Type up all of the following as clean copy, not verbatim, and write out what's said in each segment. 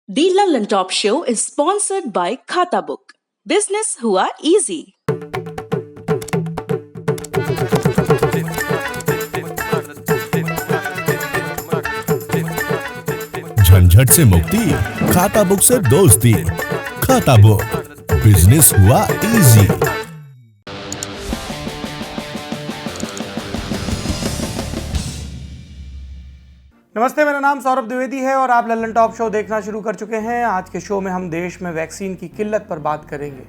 The London Top Show is sponsored by Khata Book. Business हुआ easy. झंझट से मुक्ति, खाता बुक से दोस्ती। खाता बुक, बिजनेस हुआ इजी। नमस्ते, मेरा नाम सौरभ द्विवेदी है और आप लल्लन टॉप शो देखना शुरू कर चुके हैं। आज के शो में हम देश में वैक्सीन की किल्लत पर बात करेंगे।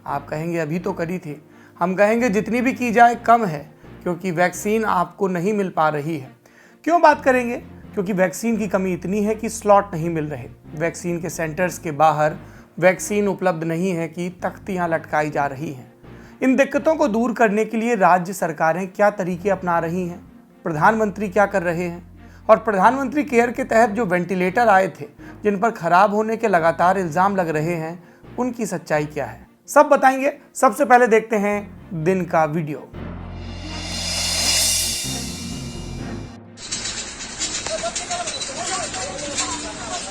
आप कहेंगे अभी तो करी थी, हम कहेंगे जितनी भी की जाए कम है, क्योंकि वैक्सीन आपको नहीं मिल पा रही है। क्यों बात करेंगे? क्योंकि वैक्सीन की कमी इतनी है कि स्लॉट नहीं मिल रहे, वैक्सीन के सेंटर्स के बाहर वैक्सीन उपलब्ध नहीं है कि तख्तियाँ लटकाई जा रही हैं। इन दिक्कतों को दूर करने के लिए राज्य सरकारें क्या तरीके अपना रही हैं, प्रधानमंत्री क्या कर रहे हैं, और प्रधानमंत्री केयर के तहत जो वेंटिलेटर आए थे जिन पर खराब होने के लगातार इल्जाम लग रहे हैं, उनकी सच्चाई क्या है, सब बताएंगे। सबसे पहले देखते हैं दिन का वीडियो।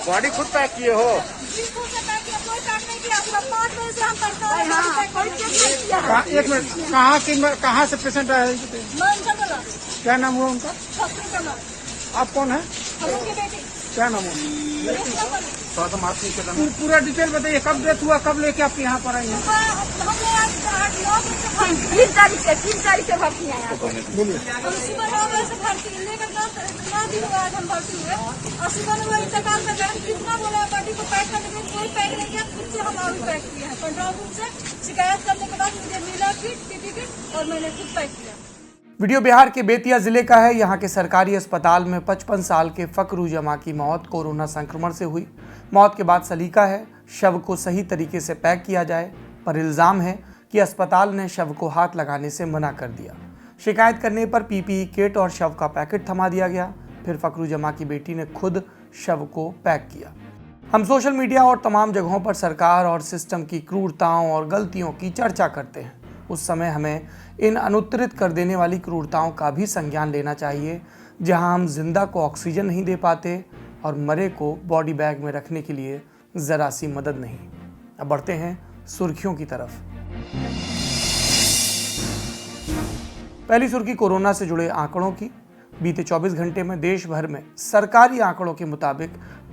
बॉडी खुद पैक किए हो? एक मिनट, कहाँ से पेशेंट आए? क्या नाम हुआ उनका? आप कौन है? क्या नाम हुआ? पूरा डिटेल बताइए, कब डेथ हुआ, कब लेके आप यहाँ पर आई हैं? तीन तारीख से भर्ती आया। बोलिए। हम सुबह 9 बजे से भर्ती लेकर 9 दिन हुआ आज हम भर्ती हुए और सुबह में वही इंतकाल कर रहे हैं। कितना बोला बॉडी को पैक करने के लिए, कोई पैक नहीं किया। खुद से हम अभी पैक किए हैं। कंट्रोल रूम से शिकायत करने के बाद मुझे मिला किट और मैंने खुद पैक किया। वीडियो बिहार के बेतिया जिले का है। यहाँ के सरकारी अस्पताल में 55 साल के फकरू जमा की मौत कोरोना संक्रमण से हुई। मौत के बाद सलीका है शव को सही तरीके से पैक किया जाए, पर इल्ज़ाम है कि अस्पताल ने शव को हाथ लगाने से मना कर दिया। शिकायत करने पर पीपीई किट और शव का पैकेट थमा दिया गया। फिर फकरू जमा की बेटी ने खुद शव को पैक किया। हम सोशल मीडिया और तमाम जगहों पर सरकार और सिस्टम की क्रूरताओं और गलतियों की चर्चा करते हैं। उस समय हमें इन अनुत्तरित कर देने वाली क्रूरताओं का भी संज्ञान लेना चाहिए, जहां हम जिंदा को ऑक्सीजन नहीं दे पाते और मरे को बॉडी बैग में रखने के लिए ज़रा सी मदद नहीं। अब बढ़ते हैं सुर्खियों की तरफ। पहली सुर्खी कोरोना से जुड़े आंकड़ों की। बीते 24 घंटे में देश भर में सरकारी आंकड़ों के मुताबिक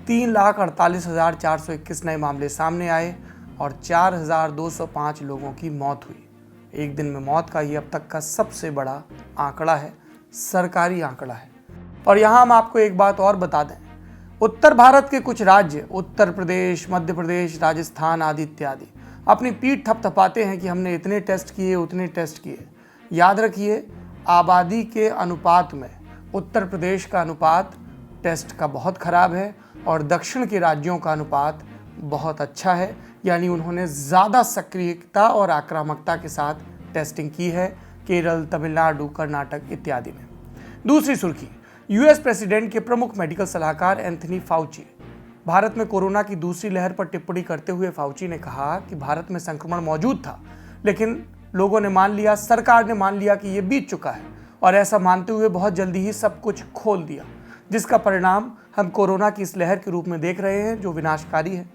3,48,421 नए मामले सामने आए और 4,205 लोगों की मौत हुई। एक दिन में मौत का ये अब तक का सबसे बड़ा आंकड़ा है, सरकारी आंकड़ा है। और यहाँ हम आपको एक बात और बता दें, उत्तर भारत के कुछ राज्य, उत्तर प्रदेश, मध्य प्रदेश, राजस्थान आदि इत्यादि, अपनी पीठ थपथपाते हैं कि हमने इतने टेस्ट किए, उतने टेस्ट किए। याद रखिए, आबादी के अनुपात में उत्तर प्रदेश का अनुपात टेस्ट का बहुत खराब है और दक्षिण के राज्यों का अनुपात बहुत अच्छा है। यानी उन्होंने ज़्यादा सक्रियता और आक्रामकता के साथ टेस्टिंग की है, केरल, तमिलनाडु, कर्नाटक इत्यादि में। दूसरी सुर्खी, यूएस प्रेसिडेंट के प्रमुख मेडिकल सलाहकार एंथनी फाउची। भारत में कोरोना की दूसरी लहर पर टिप्पणी करते हुए फाउची ने कहा कि भारत में संक्रमण मौजूद था, लेकिन लोगों ने मान लिया, सरकार ने मान लिया कि ये बीत चुका है, और ऐसा मानते हुए बहुत जल्दी ही सब कुछ खोल दिया, जिसका परिणाम हम कोरोना की इस लहर के रूप में देख रहे हैं जो विनाशकारी है।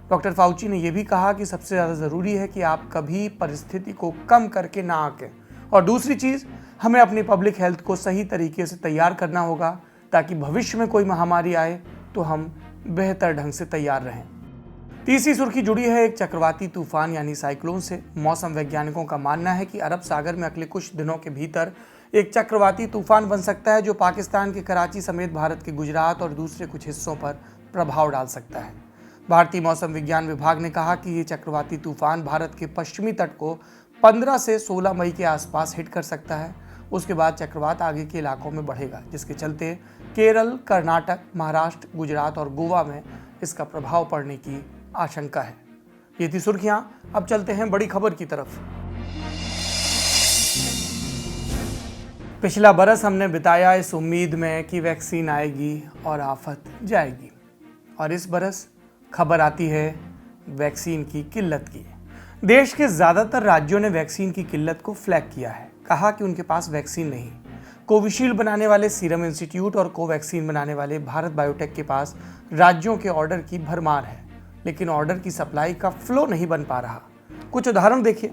डॉक्टर फाउची ने यह भी कहा कि सबसे ज़्यादा ज़रूरी है कि आप कभी परिस्थिति को कम करके ना आके, और दूसरी चीज़, हमें अपनी पब्लिक हेल्थ को सही तरीके से तैयार करना होगा ताकि भविष्य में कोई महामारी आए तो हम बेहतर ढंग से तैयार रहें। तीसरी सुर्खी जुड़ी है एक चक्रवाती तूफान यानी साइक्लोन से। मौसम वैज्ञानिकों का मानना है कि अरब सागर में अगले कुछ दिनों के भीतर एक चक्रवाती तूफान बन सकता है जो पाकिस्तान के कराची समेत भारत के गुजरात और दूसरे कुछ हिस्सों पर प्रभाव डाल सकता है। भारतीय मौसम विज्ञान विभाग ने कहा कि ये चक्रवाती तूफान भारत के पश्चिमी तट को 15 से 16 मई के आसपास हिट कर सकता है। उसके बाद चक्रवात आगे के इलाकों में बढ़ेगा, जिसके चलते केरल, कर्नाटक, महाराष्ट्र, गुजरात और गोवा में इसका प्रभाव पड़ने की आशंका है। ये थी सुर्खियां। अब चलते हैं बड़ी खबर की तरफ। पिछला बरस हमने बिताया इस उम्मीद में कि वैक्सीन आएगी और आफत जाएगी, और इस बरस खबर आती है वैक्सीन की किल्लत की। देश के ज़्यादातर राज्यों ने वैक्सीन की किल्लत को फ्लैग किया है, कहा कि उनके पास वैक्सीन नहीं। कोविशील्ड बनाने वाले सीरम इंस्टीट्यूट और कोवैक्सीन बनाने वाले भारत बायोटेक के पास राज्यों के ऑर्डर की भरमार है, लेकिन ऑर्डर की सप्लाई का फ्लो नहीं बन पा रहा। कुछ उदाहरण देखिए।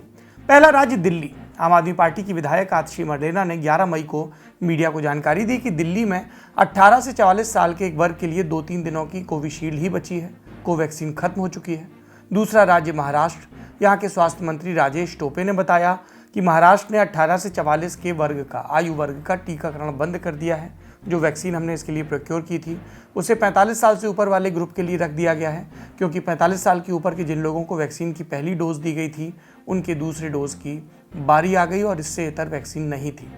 पहला राज्य दिल्ली। आम आदमी पार्टी की विधायक आतिशी मर्लेना ने 11 मई को मीडिया को जानकारी दी कि दिल्ली में 18 से 44 साल के एक वर्ग के लिए 2-3 दिनों की कोविशील्ड ही बची है, कोवैक्सीन खत्म हो चुकी है। दूसरा राज्य महाराष्ट्र। यहाँ के स्वास्थ्य मंत्री राजेश टोपे ने बताया कि महाराष्ट्र ने 18 से 44 के आयु वर्ग का टीकाकरण बंद कर दिया है। जो वैक्सीन हमने इसके लिए प्रोक्योर की थी उसे 45 साल से ऊपर वाले ग्रुप के लिए रख दिया गया है, क्योंकि 45 साल के ऊपर के जिन लोगों को वैक्सीन की पहली डोज दी गई थी उनके दूसरे डोज की बारी आ गई और इससे इतर वैक्सीन नहीं थी।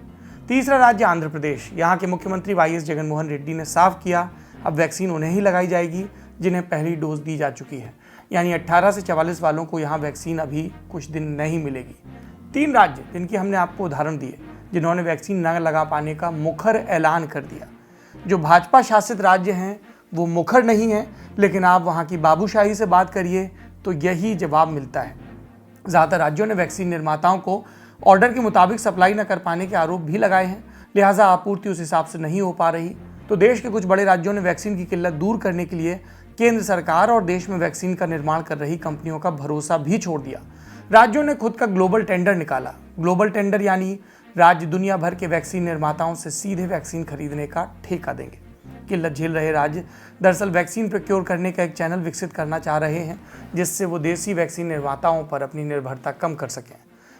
तीसरा राज्य आंध्र प्रदेश। यहाँ के मुख्यमंत्री वाईएस जगनमोहन रेड्डी ने साफ किया अब वैक्सीन उन्हें ही लगाई जाएगी जिन्हें पहली डोज दी जा चुकी है, यानी 18 से 44 वालों को यहाँ वैक्सीन अभी कुछ दिन नहीं मिलेगी। 3 राज्य जिनकी हमने आपको उदाहरण दिए जिन्होंने वैक्सीन न लगा पाने का मुखर ऐलान कर दिया। जो भाजपा शासित राज्य हैं वो मुखर नहीं है, लेकिन आप वहाँ की बाबूशाही से बात करिए तो यही जवाब मिलता है। ज़्यादातर राज्यों ने वैक्सीन निर्माताओं को ऑर्डर के मुताबिक सप्लाई न कर पाने के आरोप भी लगाए हैं, लिहाजा आपूर्ति उस हिसाब से नहीं हो पा रही। तो देश के कुछ बड़े राज्यों ने वैक्सीन की किल्लत दूर करने के लिए केंद्र सरकार और देश में वैक्सीन का निर्माण कर रही कंपनियों का भरोसा भी छोड़ दिया। राज्यों ने खुद का ग्लोबल टेंडर निकाला। ग्लोबल टेंडर यानी राज्य दुनिया भर के वैक्सीन निर्माताओं से सीधे वैक्सीन खरीदने का ठेका देंगे। किल्लत झेल रहे राज्य दरअसल वैक्सीन प्रोक्योर करने का एक चैनल विकसित करना चाह रहे हैं, जिससे वो देसी वैक्सीन निर्माताओं पर अपनी निर्भरता कम कर सकें।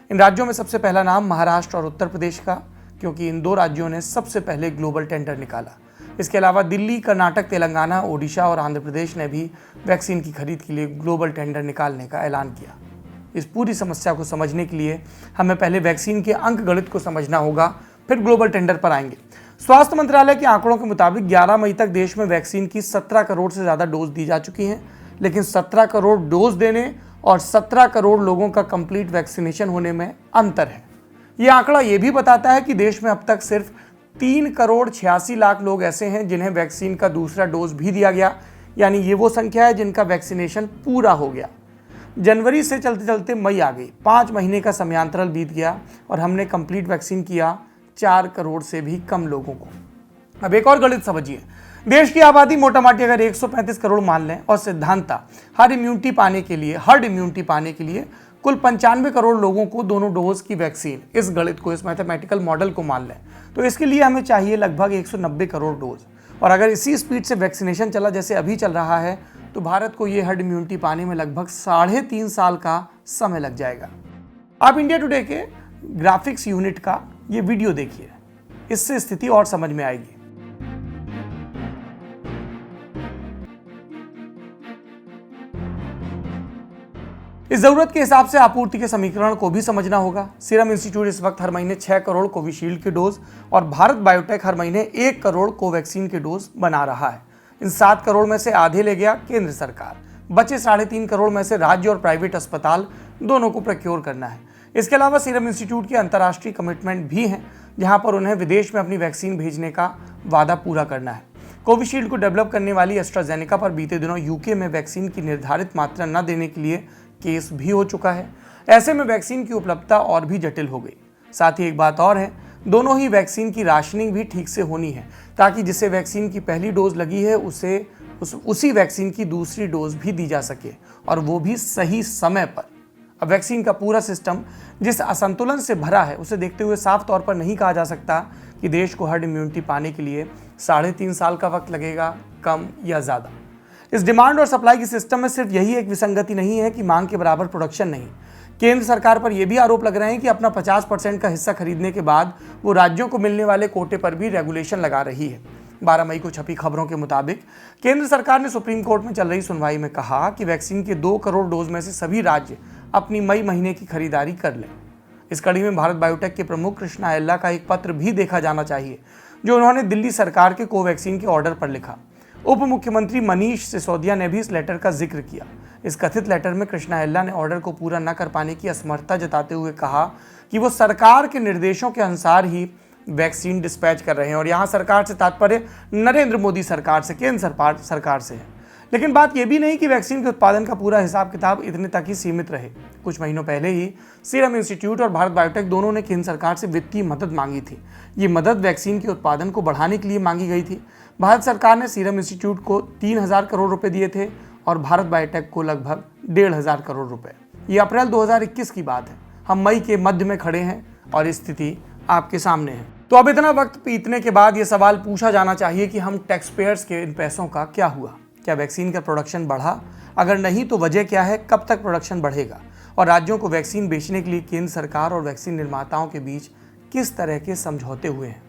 इन राज्यों में सबसे पहला नाम महाराष्ट्र और उत्तर प्रदेश का, क्योंकि इन 2 राज्यों ने सबसे पहले ग्लोबल टेंडर निकाला। इसके अलावा दिल्ली, कर्नाटक, तेलंगाना, ओडिशा और आंध्र प्रदेश ने भी वैक्सीन की खरीद के लिए ग्लोबल टेंडर निकालने का ऐलान किया। इस पूरी समस्या को समझने के लिए हमें पहले वैक्सीन के अंक गणित को समझना होगा, फिर ग्लोबल टेंडर पर आएंगे। स्वास्थ्य मंत्रालय के आंकड़ों के मुताबिक 11 मई तक देश में वैक्सीन की 17 करोड़ से ज़्यादा डोज दी जा चुकी हैं, लेकिन 17 करोड़ डोज देने और 17 करोड़ लोगों का कंप्लीट वैक्सीनेशन होने में अंतर है। ये आंकड़ा ये भी बताता है कि देश में अब तक सिर्फ 3 करोड़ 86 लाख लोग ऐसे हैं जिन्हें वैक्सीन का दूसरा डोज भी दिया गया, यानी ये वो संख्या है जिनका वैक्सीनेशन पूरा हो गया। जनवरी से चलते चलते मई आ गई, 5 महीने का समयांतराल बीत गया और हमने कंप्लीट वैक्सीन किया 4 करोड़ से भी कम लोगों को। अब एक और गणित समझिए। देश की आबादी मोटामोटी अगर 135 करोड़ मान लें और सिद्धांता हर्ड इम्यूनिटी पाने के लिए कुल 95 करोड़ लोगों को दोनों डोज की वैक्सीन, इस गणित को, इस मैथमेटिकल मॉडल को मान लें, तो इसके लिए हमें चाहिए लगभग 190 करोड़ डोज। और अगर इसी स्पीड से वैक्सीनेशन चला जैसे अभी चल रहा है तो भारत को ये हर्ड इम्यूनिटी पाने में लगभग 3.5 साल का समय लग जाएगा। आप इंडिया टुडे के ग्राफिक्स यूनिट का ये वीडियो देखिए, इससे स्थिति और समझ में आएगी। इस जरूरत के हिसाब से आपूर्ति के समीकरण को भी समझना होगा। सीरम इंस्टीट्यूट इस वक्त हर महीने 6 करोड़ कोविशील्ड के डोज और भारत बायोटेक हर महीने 1 करोड़ कोवैक्सीन के डोज बना रहा है। इन 7 करोड़ में से आधे ले गया केंद्र सरकार, बचे 3.5 करोड़ में से राज्य और प्राइवेट अस्पताल दोनों को प्रोक्योर करना है। इसके अलावा सीरम इंस्टीट्यूट की अंतर्राष्ट्रीय कमिटमेंट भी हैं, जहां पर उन्हें विदेश में अपनी वैक्सीन भेजने का वादा पूरा करना है। कोविशील्ड को डेवलप करने वाली एस्ट्राजेनेका पर बीते दिनों यूके में वैक्सीन की निर्धारित मात्रा न देने के लिए केस भी हो चुका है। ऐसे में वैक्सीन की उपलब्धता और भी जटिल हो गई। साथ ही एक बात और है, दोनों ही वैक्सीन की राशनिंग भी ठीक से होनी है, ताकि जिसे वैक्सीन की पहली डोज लगी है उसी वैक्सीन की दूसरी डोज भी दी जा सके, और वो भी सही समय पर। अब वैक्सीन का पूरा सिस्टम जिस असंतुलन से भरा है उसे देखते हुए साफ तौर पर नहीं कहा जा सकता कि देश को हर्ड इम्यूनिटी पाने के लिए 3.5 साल का वक्त लगेगा, कम या ज़्यादा। इस डिमांड और सप्लाई की सिस्टम में सिर्फ यही एक विसंगति नहीं है कि मांग के बराबर प्रोडक्शन नहीं। केंद्र सरकार पर यह भी आरोप लग रहे हैं कि अपना 50% का हिस्सा खरीदने के बाद वो राज्यों को मिलने वाले कोटे पर भी रेगुलेशन लगा रही है। 12 मई को छपी खबरों के मुताबिक केंद्र सरकार ने सुप्रीम कोर्ट में चल रही सुनवाई में कहा कि वैक्सीन के 2 करोड़ डोज में से सभी राज्य अपनी मई महीने की खरीदारी कर लें। इस कड़ी में भारत बायोटेक के प्रमुख कृष्णा अय्यर का एक पत्र भी देखा जाना चाहिए, जो उन्होंने दिल्ली सरकार के कोवैक्सीन के ऑर्डर पर लिखा। उप मुख्यमंत्री मनीष सिसोदिया ने भी इस लेटर का जिक्र किया। इस कथित लेटर में कृष्णा अय्यर ने ऑर्डर को पूरा न कर पाने की असमर्थता जताते हुए कहा कि वो सरकार के निर्देशों के अनुसार ही वैक्सीन डिस्पैच कर रहे हैं, और यहाँ सरकार से तात्पर्य नरेंद्र मोदी सरकार से, केंद्र सरकार से है। लेकिन बात यह भी नहीं कि वैक्सीन के उत्पादन का पूरा हिसाब किताब इतने तक ही सीमित रहे। कुछ महीनों पहले ही सीरम इंस्टीट्यूट और भारत बायोटेक दोनों ने केंद्र सरकार से वित्तीय मदद मांगी थी। ये मदद वैक्सीन के उत्पादन को बढ़ाने के लिए मांगी गई थी। भारत सरकार ने सीरम इंस्टीट्यूट को 3,000 करोड़ रुपए दिए थे और भारत बायोटेक को लगभग 1,500 करोड़ रुपए। ये अप्रैल 2021 की बात है। हम मई के मध्य में खड़े हैं और स्थिति आपके सामने है। तो अब इतना वक्त बीतने के बाद ये सवाल पूछा जाना चाहिए कि हम टैक्स पेयर्स के इन पैसों का क्या हुआ? क्या वैक्सीन का प्रोडक्शन बढ़ा? अगर नहीं तो वजह क्या है? कब तक प्रोडक्शन बढ़ेगा? और राज्यों को वैक्सीन बेचने के लिए केंद्र सरकार और वैक्सीन निर्माताओं के बीच किस तरह के समझौते हुए हैं?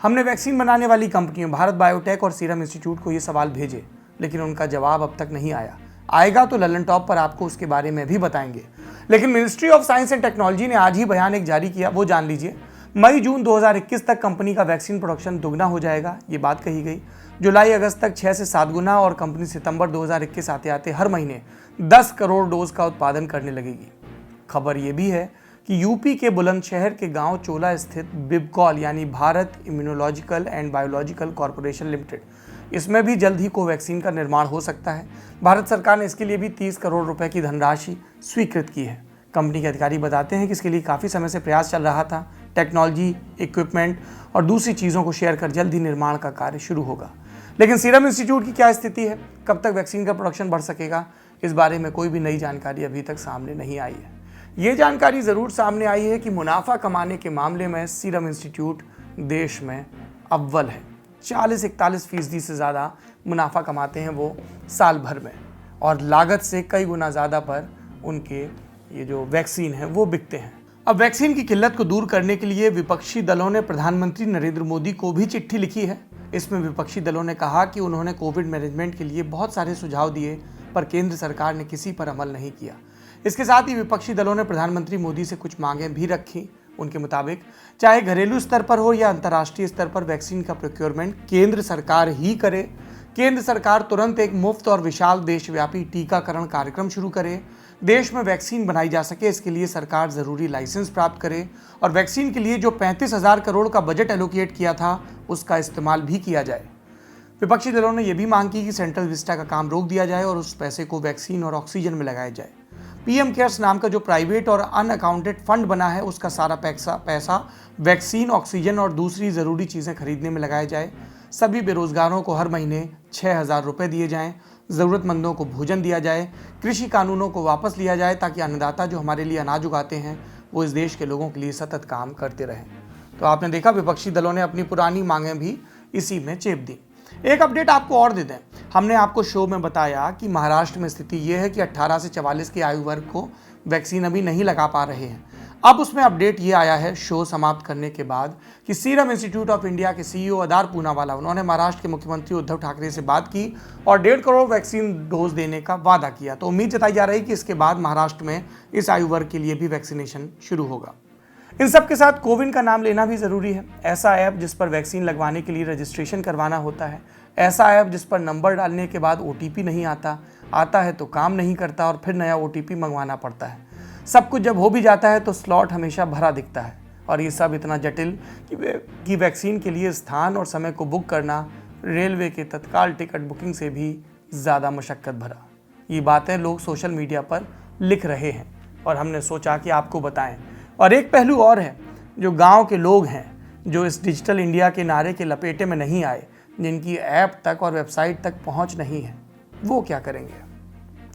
हमने वैक्सीन बनाने वाली कंपनियों भारत बायोटेक और सीरम इंस्टीट्यूट को ये सवाल भेजे, लेकिन उनका जवाब अब तक नहीं आया। आएगा तो ललन टॉप पर आपको उसके बारे में भी बताएंगे। लेकिन ministry of science and technology ने आज ही बयान एक जारी किया, वो जान लीजिए। मई जून 2021 तक कंपनी का वैक्सीन प्रोडक्शन दुगना हो जाएगा, ये बात कही गई। जुलाई अगस्त तक 6 से 7 गुना और कंपनी सितंबर 2021 आते आते हर महीने 10 करोड़ डोज का उत्पादन करने लगेगी। खबर यह भी है कि यूपी के बुलंदशहर के गांव चोला स्थित बिबकॉल यानी Bharat immunological and biological corporation limited, इसमें भी जल्द ही कोवैक्सीन का निर्माण हो सकता है। भारत सरकार ने इसके लिए भी 30 करोड़ रुपए की धनराशि स्वीकृत की है। कंपनी के अधिकारी बताते हैं कि इसके लिए काफ़ी समय से प्रयास चल रहा था। टेक्नोलॉजी, इक्विपमेंट और दूसरी चीज़ों को शेयर कर जल्द ही निर्माण का कार्य शुरू होगा। लेकिन सीरम इंस्टीट्यूट की क्या स्थिति है? कब तक वैक्सीन का प्रोडक्शन बढ़ सकेगा? इस बारे में कोई भी नई जानकारी अभी तक सामने नहीं आई है। ये जानकारी ज़रूर सामने आई है कि मुनाफा कमाने के मामले में सीरम इंस्टीट्यूट देश में अव्वल है। 40-41% से ज़्यादा मुनाफा कमाते हैं वो साल भर में, और लागत से कई गुना ज़्यादा पर उनके ये जो वैक्सीन है वो बिकते हैं। अब वैक्सीन की किल्लत को दूर करने के लिए विपक्षी दलों ने प्रधानमंत्री नरेंद्र मोदी को भी चिट्ठी लिखी है। इसमें विपक्षी दलों ने कहा कि उन्होंने कोविड मैनेजमेंट के लिए बहुत सारे सुझाव दिए, पर केंद्र सरकार ने किसी पर अमल नहीं किया। इसके साथ ही विपक्षी दलों ने प्रधानमंत्री मोदी से कुछ मांगें भी रखी। उनके मुताबिक चाहे घरेलू स्तर पर हो या अंतर्राष्ट्रीय स्तर पर वैक्सीन का प्रोक्योरमेंट केंद्र सरकार ही करे। केंद्र सरकार तुरंत एक मुफ्त और विशाल देशव्यापी टीकाकरण कार्यक्रम शुरू करे। देश में वैक्सीन बनाई जा सके, इसके लिए सरकार ज़रूरी लाइसेंस प्राप्त करे और वैक्सीन के लिए जो 35,000 करोड़ का बजट एलोकेट किया था उसका इस्तेमाल भी किया जाए। विपक्षी दलों ने यह भी मांग की कि सेंट्रल विस्टा का काम रोक दिया जाए और उस पैसे को वैक्सीन और ऑक्सीजन में लगाया जाए। पीएम केयर्स नाम का जो प्राइवेट और अनअकाउंटेड फंड बना है उसका सारा पैसा वैक्सीन, ऑक्सीजन और दूसरी ज़रूरी चीज़ें खरीदने में लगाया जाए। सभी बेरोजगारों को हर महीने 6,000 रुपये दिए जाएं। ज़रूरतमंदों को भोजन दिया जाए। कृषि कानूनों को वापस लिया जाए ताकि अन्नदाता जो हमारे लिए अनाज उगाते हैं वो इस देश के लोगों के लिए सतत काम करते रहें। तो आपने देखा विपक्षी दलों ने अपनी पुरानी मांगें भी इसी में चेप दी। एक अपडेट आपको और दे दें, हमने आपको शो में बताया कि महाराष्ट्र में स्थिति यह है कि 18 से 44 की आयु वर्ग को वैक्सीन अभी नहीं लगा पा रहे हैं। अब उसमें अपडेट ये आया है शो समाप्त करने के बाद कि सीरम इंस्टीट्यूट ऑफ इंडिया के सीईओ अदार पूनावाला, उन्होंने महाराष्ट्र के मुख्यमंत्री उद्धव ठाकरे से बात की और 1.5 करोड़ वैक्सीन डोज देने का वादा किया। तो उम्मीद जताई जा रही है कि इसके बाद महाराष्ट्र में इस आयु वर्ग के लिए भी वैक्सीनेशन शुरू होगा। इन सब के साथ कोविन का नाम लेना भी ज़रूरी है। ऐसा ऐप जिस पर वैक्सीन लगवाने के लिए रजिस्ट्रेशन करवाना होता है, ऐसा ऐप जिस पर नंबर डालने के बाद OTP नहीं आता है तो काम नहीं करता और फिर नया OTP मंगवाना पड़ता है। सब कुछ जब हो भी जाता है तो स्लॉट हमेशा भरा दिखता है, और ये सब इतना जटिल कि वैक्सीन के लिए स्थान और समय को बुक करना रेलवे के तत्काल टिकट बुकिंग से भी ज़्यादा मशक्क़त भरा। ये बातें लोग सोशल मीडिया पर लिख रहे हैं और हमने सोचा कि आपको बताएं। और एक पहलू और है, जो गांव के लोग हैं जो इस डिजिटल इंडिया के नारे के लपेटे में नहीं आए, जिनकी ऐप तक और वेबसाइट तक पहुंच नहीं है, वो क्या करेंगे?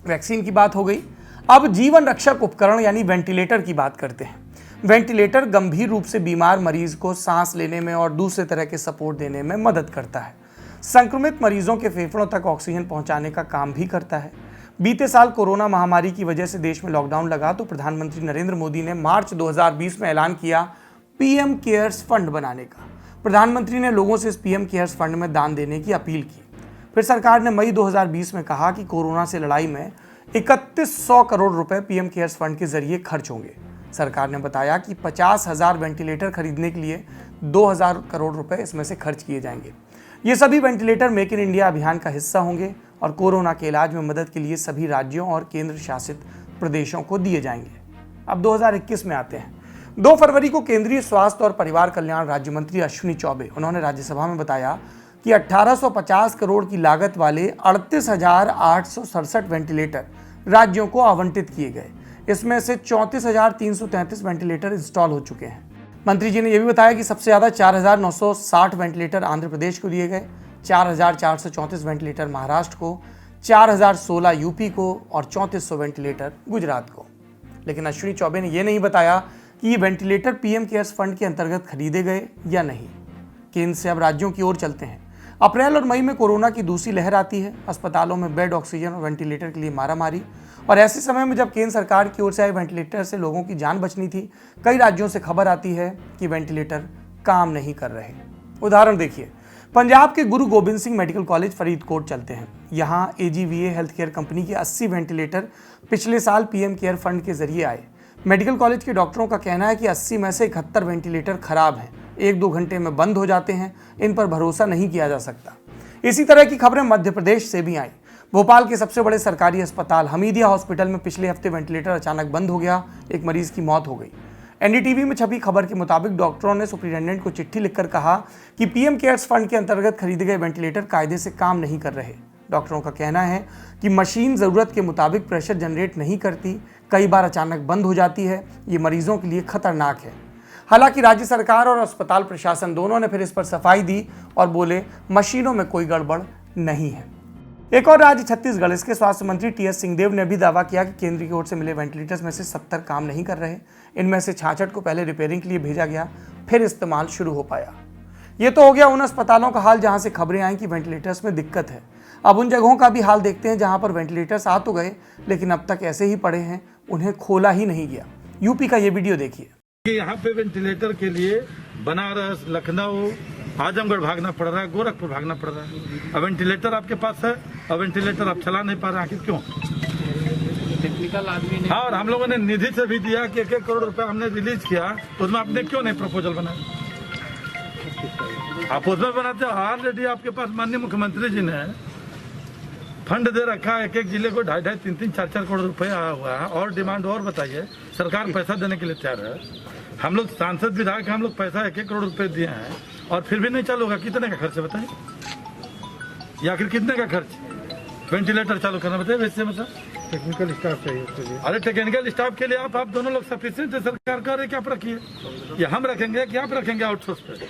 वैक्सीन की बात हो गई, अब जीवन रक्षक उपकरण यानी वेंटिलेटर की बात करते हैं। वेंटिलेटर गंभीर रूप से बीमार मरीज को सांस लेने में और दूसरे तरह के सपोर्ट देने में मदद करता है। संक्रमित मरीजों के फेफड़ों तक ऑक्सीजन पहुंचाने का काम भी करता है। बीते साल कोरोना महामारी की वजह से देश में लॉकडाउन लगा तो प्रधानमंत्री नरेंद्र मोदी ने मार्च 2020 में ऐलान किया पीएम केयर्स फंड बनाने का। प्रधानमंत्री ने लोगों से इस पीएम केयर्स फंड में दान देने की अपील की। फिर सरकार ने मई 2020 में कहा कि कोरोना से लड़ाई में 3100 करोड़ रुपए पीएम केयर्स फंड के जरिए खर्च होंगे। सरकार ने बताया कि 50,000 वेंटिलेटर खरीदने के लिए 2,000 करोड़ रुपए इसमें से खर्च किए जाएंगे। ये सभी वेंटिलेटर मेक इन इंडिया अभियान का हिस्सा होंगे और कोरोना के इलाज में मदद के लिए सभी राज्यों और केंद्र शासित प्रदेशों को दिए जाएंगे। अब 2021 में आते हैं। 2 फरवरी को केंद्रीय स्वास्थ्य और परिवार कल्याण राज्य मंत्री अश्विनी चौबे, उन्होंने राज्यसभा में बताया कि 1850 करोड़ की लागत वाले 38,867 वेंटिलेटर राज्यों को आवंटित किए गए। इसमें से 34,333 वेंटिलेटर इंस्टॉल हो चुके हैं। मंत्री जी ने यह भी बताया कि सबसे ज़्यादा 4,960 वेंटिलेटर आंध्र प्रदेश को दिए गए, 4,434 वेंटिलेटर महाराष्ट्र को, 4,016 यूपी को और 3400 वेंटिलेटर गुजरात को। लेकिन अश्विनी चौबे ने यह नहीं बताया कि ये वेंटिलेटर पीएम केयर्स फंड के अंतर्गत खरीदे गए या नहीं। केंद्र से अब राज्यों की ओर चलते हैं। अप्रैल और मई में कोरोना की दूसरी लहर आती है। अस्पतालों में बेड, ऑक्सीजन और वेंटिलेटर के लिए मारामारी, और ऐसे समय में जब केंद्र सरकार की ओर से आए वेंटिलेटर से लोगों की जान बचनी थी, कई राज्यों से खबर आती है कि वेंटिलेटर काम नहीं कर रहे। उदाहरण देखिए, पंजाब के गुरु गोबिंद सिंह मेडिकल कॉलेज फरीदकोट चलते हैं। यहाँ AGVA हेल्थ केयर कंपनी के 80 वेंटिलेटर पिछले साल पीएम केयर फंड के जरिए आए। मेडिकल कॉलेज के डॉक्टरों का कहना है कि 80 में से 71 वेंटिलेटर खराब हैं, 1-2 घंटे में बंद हो जाते हैं, इन पर भरोसा नहीं किया जा सकता। इसी तरह की खबरें मध्य प्रदेश से भी आई। भोपाल के सबसे बड़े सरकारी अस्पताल हमीदिया हॉस्पिटल में पिछले हफ्ते वेंटिलेटर अचानक बंद हो गया, एक मरीज की मौत हो गई। NDTV में छपी खबर के मुताबिक डॉक्टरों ने सुपरिटेंडेंट को चिट्ठी लिखकर कहा कि पीएम केयर्स फंड के अंतर्गत खरीदे गए वेंटिलेटर कायदे से काम नहीं कर रहे। डॉक्टरों का कहना है कि मशीन ज़रूरत के मुताबिक प्रेशर जनरेट नहीं करती, कई बार अचानक बंद हो जाती है। ये मरीजों के लिए खतरनाक है। हालांकि राज्य सरकार और अस्पताल प्रशासन दोनों ने फिर इस पर सफाई दी और बोले मशीनों में कोई गड़बड़ नहीं है। एक और राज्य छत्तीसगढ़, इसके स्वास्थ्य मंत्री TS सिंहदेव ने भी दावा किया कि केंद्र की ओर से मिले वेंटिलेटर्स में से 70 काम नहीं कर रहे। इनमें से 66 को पहले रिपेयरिंग के लिए भेजा गया, फिर इस्तेमाल शुरू हो पाया। ये तो हो गया उन अस्पतालों का हाल जहां से खबरें आई कि वेंटिलेटर्स में दिक्कत है। अब उन जगहों का भी हाल देखते हैं जहां पर वेंटिलेटर्स आ तो गए लेकिन अब तक ऐसे ही पड़े हैं, उन्हें खोला ही नहीं गया। यूपी का ये वीडियो देखिए। यहाँ पे वेंटिलेटर के लिए बनारस, लखनऊ, आजमगढ़ भागना पड़ रहा है, गोरखपुर भागना पड़ रहा है। अब वेंटिलेटर आपके पास है, अब वेंटिलेटर आप चला नहीं पा रहे, आखिर क्यों? टेक्निकल आदमी ने। हाँ, और हम लोगों ने निधि से भी दिया कि 1-1 करोड़ रुपए हमने रिलीज किया, उसमें आपने क्यों नहीं प्रपोजल बनाया? आप उसमें बनाते हो। ऑलरेडी आपके पास माननीय मुख्यमंत्री जी ने फंड दे रखा है, एक जिले को 2.5, 3, 4 करोड़ रुपए आया हुआ है। और डिमांड और बताइए, सरकार पैसा देने के लिए तैयार है। हम लोग सांसद विधायक, हम लोग पैसा 1-1 करोड़ रुपए दिए हैं और फिर भी नहीं चालू होगा। कितने का खर्च है बताइए, या आखिर कितने का खर्च वेंटिलेटर चालू करना बताइए? वैसे मतलब टेक्निकल स्टाफ चाहिए उसके लिए। अरे टेक्निकल स्टाफ के लिए आप दोनों लोग सफिशिएंट है। सरकार कह रही है कि आप रखिए, या हम रखेंगे कि आप रखेंगे आउटसोर्स पे?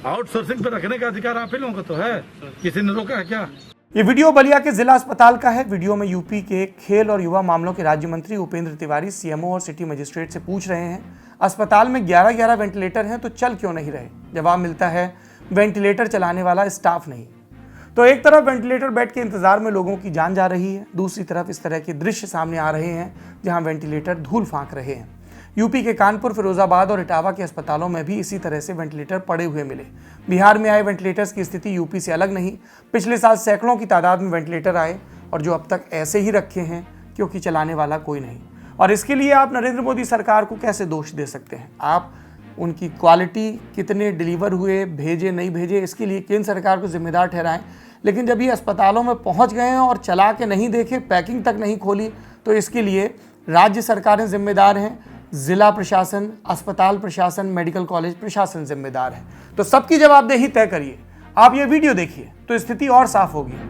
आउटसोर्सिंग पे रखने का अधिकार आप ही लोगों को तो है, किसी ने रोका है क्या? ये वीडियो बलिया के जिला अस्पताल का है। वीडियो में यूपी के खेल और युवा मामलों के राज्य मंत्री उपेंद्र तिवारी CMO और सिटी मजिस्ट्रेट से पूछ रहे हैं, अस्पताल में 11-11 वेंटिलेटर हैं तो चल क्यों नहीं रहे? जवाब मिलता है, वेंटिलेटर चलाने वाला स्टाफ नहीं। तो एक तरफ वेंटिलेटर बेड के इंतजार में लोगों की जान जा रही है, दूसरी तरफ इस तरह के दृश्य सामने आ रहे हैं जहां वेंटिलेटर धूल फांक रहे हैं। यूपी के कानपुर, फिरोजाबाद और इटावा के अस्पतालों में भी इसी तरह से वेंटिलेटर पड़े हुए मिले। बिहार में आए वेंटिलेटर्स की स्थिति यूपी से अलग नहीं। पिछले साल सैकड़ों की तादाद में वेंटिलेटर आए और जो अब तक ऐसे ही रखे हैं क्योंकि चलाने वाला कोई नहीं। और इसके लिए आप नरेंद्र मोदी सरकार को कैसे दोष दे सकते हैं? आप उनकी क्वालिटी, कितने डिलीवर हुए, भेजे नहीं भेजे, इसके लिए केंद्र सरकार को जिम्मेदार ठहराएं। लेकिन जब ये अस्पतालों में पहुंच गए हैं और चला के नहीं देखे, पैकिंग तक नहीं खोली, तो इसके लिए राज्य सरकारें जिम्मेदार हैं, जिला प्रशासन, अस्पताल प्रशासन, मेडिकल कॉलेज प्रशासन जिम्मेदार है। तो सबकी जवाबदेही तय करिए। आप ये वीडियो देखिए तो स्थिति और साफ होगी।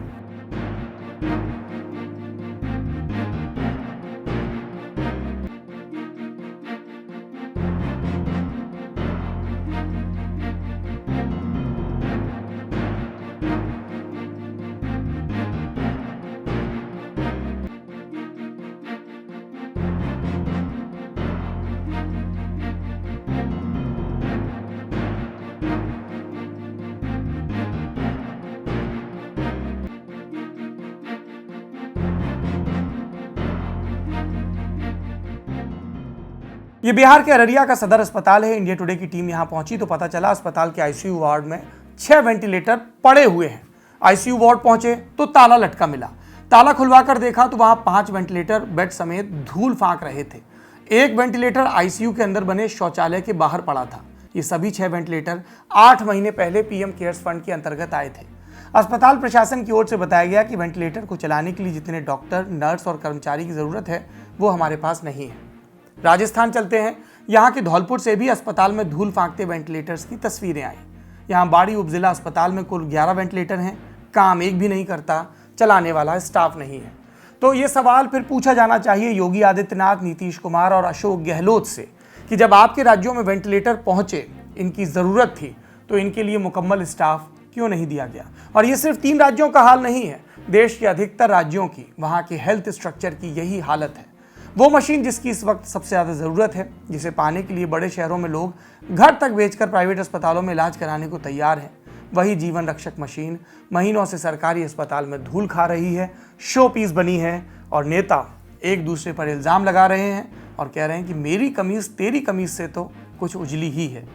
ये बिहार के अररिया का सदर अस्पताल है। इंडिया टुडे की टीम यहां पहुंची तो पता चला अस्पताल के ICU वार्ड में 6 वेंटिलेटर पड़े हुए हैं। ICU वार्ड पहुंचे तो ताला लटका मिला। ताला खुलवाकर देखा तो वहां 5 वेंटिलेटर बेड समेत धूल फांक रहे थे। एक वेंटिलेटर ICU के अंदर बने शौचालय के बाहर पड़ा था। ये सभी 6 वेंटिलेटर 8 महीने पहले पीएम केयर्स फंड के अंतर्गत आए थे। अस्पताल प्रशासन की ओर से बताया गया कि वेंटिलेटर को चलाने के लिए जितने डॉक्टर, नर्स और कर्मचारी की जरूरत है वो हमारे पास नहीं है। राजस्थान चलते हैं। यहाँ के धौलपुर से भी अस्पताल में धूल फांकते वेंटिलेटर्स की तस्वीरें आई। यहाँ बाड़ी उपजिला अस्पताल में कुल 11 वेंटिलेटर हैं, काम एक भी नहीं करता, चलाने वाला स्टाफ नहीं है। तो ये सवाल फिर पूछा जाना चाहिए योगी आदित्यनाथ, नीतीश कुमार और अशोक गहलोत से कि जब आपके राज्यों में वेंटिलेटर पहुंचे, इनकी ज़रूरत थी, तो इनके लिए मुकम्मल स्टाफ क्यों नहीं दिया गया। और ये सिर्फ 3 राज्यों का हाल नहीं है, देश के अधिकतर राज्यों की, वहाँ के हेल्थ स्ट्रक्चर की यही हालत है। वो मशीन जिसकी इस वक्त सबसे ज़्यादा ज़रूरत है, जिसे पाने के लिए बड़े शहरों में लोग घर तक बेचकर प्राइवेट अस्पतालों में इलाज कराने को तैयार हैं, वही जीवन रक्षक मशीन महीनों से सरकारी अस्पताल में धूल खा रही है, शो पीस बनी है और नेता एक दूसरे पर इल्ज़ाम लगा रहे हैं और कह रहे हैं कि मेरी कमीज़ तेरी कमीज़ से तो कुछ उजली ही है।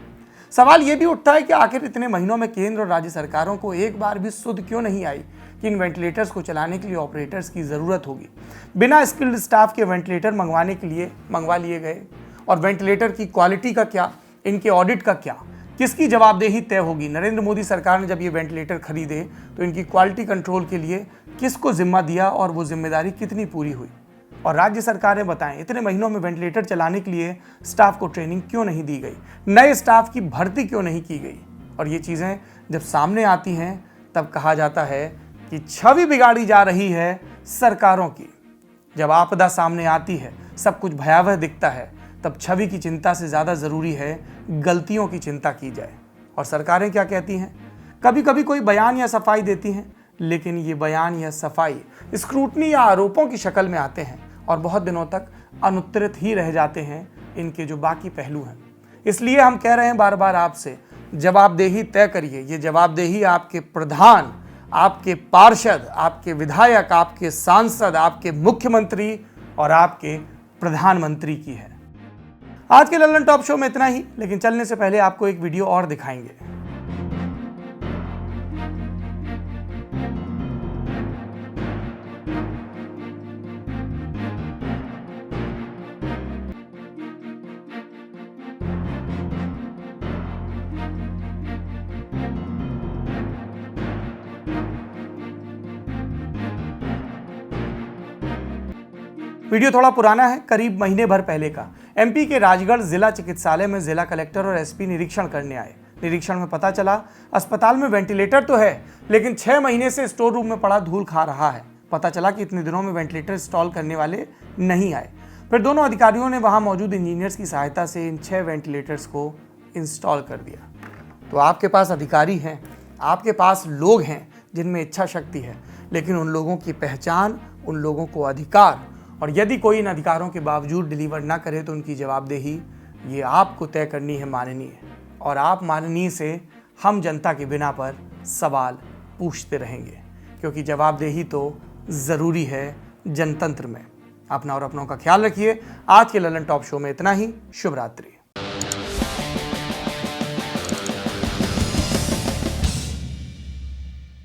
सवाल ये भी उठता है कि आखिर इतने महीनों में केंद्र और राज्य सरकारों को एक बार भी सुध क्यों नहीं आई कि इन वेंटिलेटर्स को चलाने के लिए ऑपरेटर्स की ज़रूरत होगी। बिना स्किल्ड स्टाफ के वेंटिलेटर मंगवा लिए गए, और वेंटिलेटर की क्वालिटी का क्या, इनके ऑडिट का क्या, किसकी जवाबदेही तय होगी। नरेंद्र मोदी सरकार ने जब ये वेंटिलेटर खरीदे तो इनकी क्वालिटी कंट्रोल के लिए किसको जिम्मा दिया और वो जिम्मेदारी कितनी पूरी हुई। और राज्य सरकारें बताएं, इतने महीनों में वेंटिलेटर चलाने के लिए स्टाफ को ट्रेनिंग क्यों नहीं दी गई, नए स्टाफ की भर्ती क्यों नहीं की गई। और ये चीज़ें जब सामने आती हैं तब कहा जाता है कि छवि बिगाड़ी जा रही है सरकारों की। जब आपदा सामने आती है, सब कुछ भयावह दिखता है, तब छवि की चिंता से ज़्यादा ज़रूरी है गलतियों की चिंता की जाए। और सरकारें क्या कहती हैं, कभी कभी कोई बयान या सफाई देती हैं, लेकिन ये बयान या सफाई स्क्रूटनी या आरोपों की शक्ल में आते हैं और बहुत दिनों तक अनुत्तरित ही रह जाते हैं इनके जो बाकी पहलू हैं। इसलिए हम कह रहे हैं बार बार आपसे, जवाबदेही तय करिए। ये जवाबदेही आपके प्रधान, आपके पार्षद, आपके विधायक, आपके सांसद, आपके मुख्यमंत्री और आपके प्रधानमंत्री की है। आज के लल्लन टॉप शो में इतना ही, लेकिन चलने से पहले आपको एक वीडियो और दिखाएंगे। वीडियो थोड़ा पुराना है, करीब महीने भर पहले का। एमपी के राजगढ़ जिला चिकित्सालय में जिला कलेक्टर और एसपी निरीक्षण करने आए। निरीक्षण में पता चला अस्पताल में वेंटिलेटर तो है, लेकिन 6 महीने से स्टोर रूम में पड़ा धूल खा रहा है। पता चला कि इतने दिनों में वेंटिलेटर इंस्टॉल करने वाले नहीं आए। फिर दोनों अधिकारियों ने वहां मौजूद इंजीनियर्स की सहायता से इन 6 वेंटिलेटर्स को इंस्टॉल कर दिया। तो आपके पास अधिकारी हैं, आपके पास लोग हैं जिनमें इच्छा शक्ति है, लेकिन उन लोगों की पहचान, उन लोगों को अधिकार, और यदि कोई इन अधिकारों के बावजूद डिलीवर ना करे तो उनकी जवाबदेही ये आपको तय करनी है माननीय। और आप माननीय से हम जनता के बिना पर सवाल पूछते रहेंगे, क्योंकि जवाबदेही तो ज़रूरी है जनतंत्र में। अपना और अपनों का ख्याल रखिए। आज के लल्लन टॉप शो में इतना ही। शुभ रात्रि।